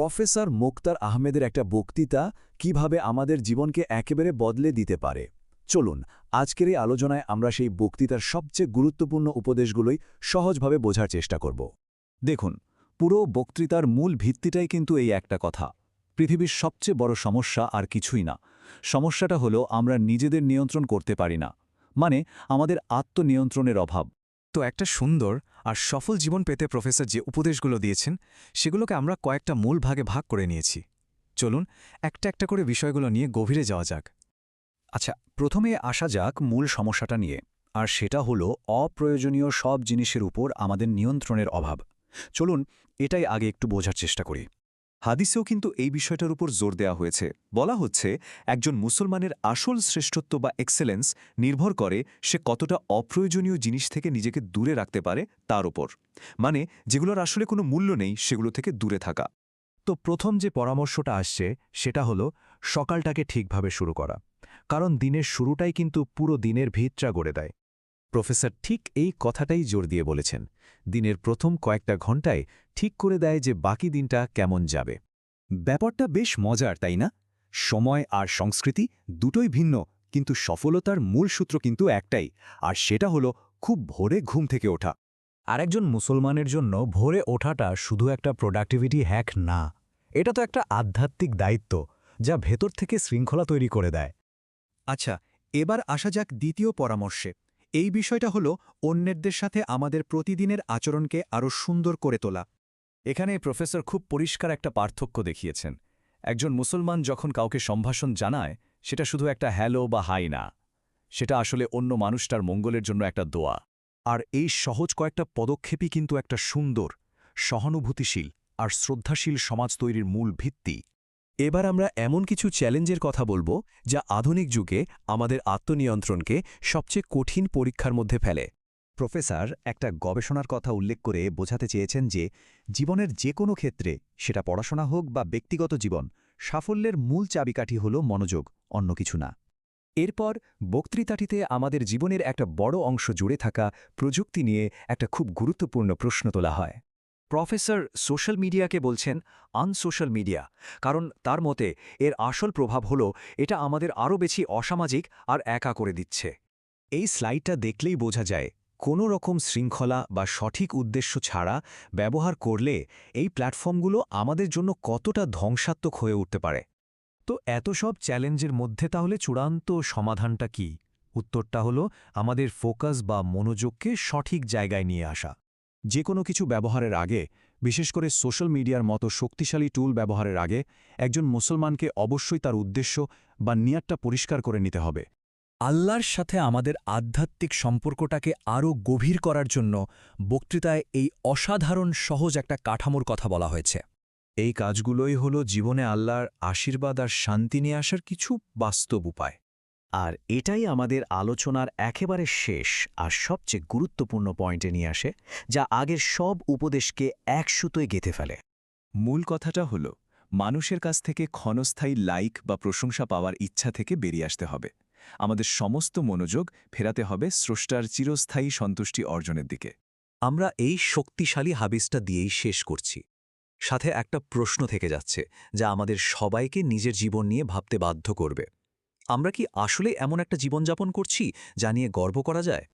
Professor Moktar আহমেদের একটা বক্তৃতা কিভাবে আমাদের জীবনকে একেবারে বদলে দিতে পারে। চলুন আজকের এই আলোচনায় আমরা সেই বক্তৃতার সবচেয়ে গুরুত্বপূর্ণ উপদেশগুলোই সহজভাবে বোঝার চেষ্টা করব। দেখুন, পুরো বক্তৃতার মূল ভিত্তিটাই কিন্তু এই একটা কথা। পৃথিবীর সবচেয়ে বড় সমস্যা আর কিছুই না। সমস্যাটা হলো আমরা নিজেদের নিয়ন্ত্রণ করতে পারি না, মানে আমাদের আত্মনিয়ন্ত্রণের অভাব। তো একটা সুন্দর আর সফল জীবন পেতে প্রফেসর যে উপদেশগুলো দিয়েছেন সেগুলোকে আমরা কয়েকটা মূল ভাগে ভাগ করে নিয়েছি। চলুন একটা একটা করে বিষয়গুলো নিয়ে গভীরে যাওয়া যাক। আচ্ছা, প্রথমে আসা যাক মূল সমস্যাটা নিয়ে, আর সেটা হলো অপ্রয়োজনীয় সব জিনিসের উপর আমাদের নিয়ন্ত্রণের অভাব। চলুন এটাই আগে একটু বোঝার চেষ্টা করি। হাদিসেও কিন্তু এই বিষয়টার উপর জোর দেওয়া হয়েছে। বলা হচ্ছে একজন মুসলমানের আসল শ্রেষ্ঠত্ব বা এক্সেলেন্স নির্ভর করে সে কতটা অপ্রয়োজনীয় জিনিস থেকে নিজেকে দূরে রাখতে পারে তার উপর, মানে যেগুলোর আসলে কোনো মূল্য নেই সেগুলো থেকে দূরে থাকা। তো প্রথম যে পরামর্শটা আসছে সেটা হলো সকালটাকে ঠিকভাবে শুরু করা, কারণ দিনের শুরুটাই কিন্তু পুরো দিনের ভিতটা গড়ে দেয়। প্রফেসর ঠিক এই কথাটাই জোর দিয়ে বলেছেন। দিনের প্রথম কয়েকটা ঘণ্টায় ঠিক করে দেয় যে বাকি দিনটা কেমন যাবে। ব্যাপারটা বেশ মজার, তাই না? সময় আর সংস্কৃতি দুটোই ভিন্ন, কিন্তু সফলতার মূল সূত্র কিন্তু একটাই, আর সেটা হলো খুব ভোরে ঘুম থেকে ওঠা। আরেকজন মুসলমানের জন্য ভোরে ওঠাটা শুধু একটা প্রোডাক্টিভিটি হ্যাক না, এটা তো একটা আধ্যাত্মিক দায়িত্ব যা ভেতর থেকে শৃঙ্খলা তৈরি করে দেয়। আচ্ছা, এবার আসা যাক দ্বিতীয় পরামর্শে। এই বিষয়টা হলো অন্যদের সাথে আমাদের প্রতিদিনের আচরণকে আরও সুন্দর করে তোলা। এখানে প্রফেসর খুব পরিষ্কার একটা পার্থক্য দেখিয়েছেন। একজন মুসলমান যখন কাউকে সম্ভাষণ জানায়, সেটা শুধু একটা হ্যালো বা হাই না, সেটা আসলে অন্য মানুষটার মঙ্গলের জন্য একটা দোয়া। আর এই সহজ কয়েকটা পদক্ষেপই কিন্তু একটা সুন্দর, সহানুভূতিশীল আর শ্রদ্ধাশীল সমাজ তৈরির মূল ভিত্তি। এবার আমরা এমন কিছু চ্যালেঞ্জের কথা বলবো যা আধুনিক যুগে আমাদের আত্মনিয়ন্ত্রণকে সবচেয়ে কঠিন পরীক্ষার মধ্যে ফেলে। প্রফেসর একটা গবেষণার কথা উল্লেখ করে বোঝাতে চেয়েছেন যে জীবনের যে কোনো ক্ষেত্রে, সেটা পড়াশোনা হোক বা ব্যক্তিগত জীবন, সাফল্যের মূল চাবিকাঠি হল মনোযোগ, অন্য কিছু না। এরপর বক্তৃতাটিতে আমাদের জীবনের একটা বড় অংশ জুড়ে থাকা প্রযুক্তি নিয়ে একটা খুব গুরুত্বপূর্ণ প্রশ্ন তোলা হয়। প্রফেসর সোশ্যাল মিডিয়াকে বলছেন আনসোশ্যাল মিডিয়া, কারণ তার মতে এর আসল প্রভাব হল এটা আমাদের আরও বেশি অসামাজিক আর একা করে দিচ্ছে। এই স্লাইডটা দেখলেই বোঝা যায় কোনো রকম শৃঙ্খলা বা সঠিক উদ্দেশ্য ছাড়া ব্যবহার করলে এই প্ল্যাটফর্মগুলো আমাদের জন্য কতটা ধ্বংসাত্মক হয়ে উঠতে পারে। তো এত সব চ্যালেঞ্জের মধ্যে তাহলে চূড়ান্ত সমাধানটা কি? উত্তরটা হলো আমাদের ফোকাস বা মনোযোগকে সঠিক জায়গায় নিয়ে আসা। যে কোনো কিছু ব্যবহারের আগে, বিশেষ করে সোশ্যাল মিডিয়ার মতো শক্তিশালী টুল ব্যবহারের আগে, একজন মুসলমানকে অবশ্যই তার উদ্দেশ্য বা নিয়াতটা পরিষ্কার করে নিতে হবে। আল্লাহর সাথে আমাদের আধ্যাত্মিক সম্পর্কটাকে আরও গভীর করার জন্য বক্তৃতায় এই অসাধারণ সহজ একটা কাঠামোর কথা বলা হয়েছে। এই কাজগুলোই হলো জীবনে আল্লাহর আশীর্বাদ আর শান্তি নিয়ে আসার কিছু বাস্তব উপায়। আর এটাই আমাদের আলোচনার একেবারে শেষ আর সবচেয়ে গুরুত্বপূর্ণ পয়েন্টে নিয়ে আসে, যা আগের সব উপদেশকে এক সুতোয় গেঁথে ফেলে। মূল কথাটা হলো মানুষের কাছ থেকে ক্ষণস্থায়ী লাইক বা প্রশংসা পাওয়ার ইচ্ছা থেকে বেরিয়ে আসতে হবে। আমাদের সমস্ত মনোযোগ ফেরাতে হবে স্রষ্টার চিরস্থায়ী সন্তুষ্টি অর্জনের দিকে। আমরা এই শক্তিশালী হাবিসটা দিয়েই শেষ করছি। সাথে একটা প্রশ্ন থেকে যাচ্ছে যা আমাদের সবাইকে নিজের জীবন নিয়ে ভাবতে বাধ্য করবে। আমরা কি আসলে এমন একটা জীবনযাপন করছি যা নিয়ে গর্ব করা যায়?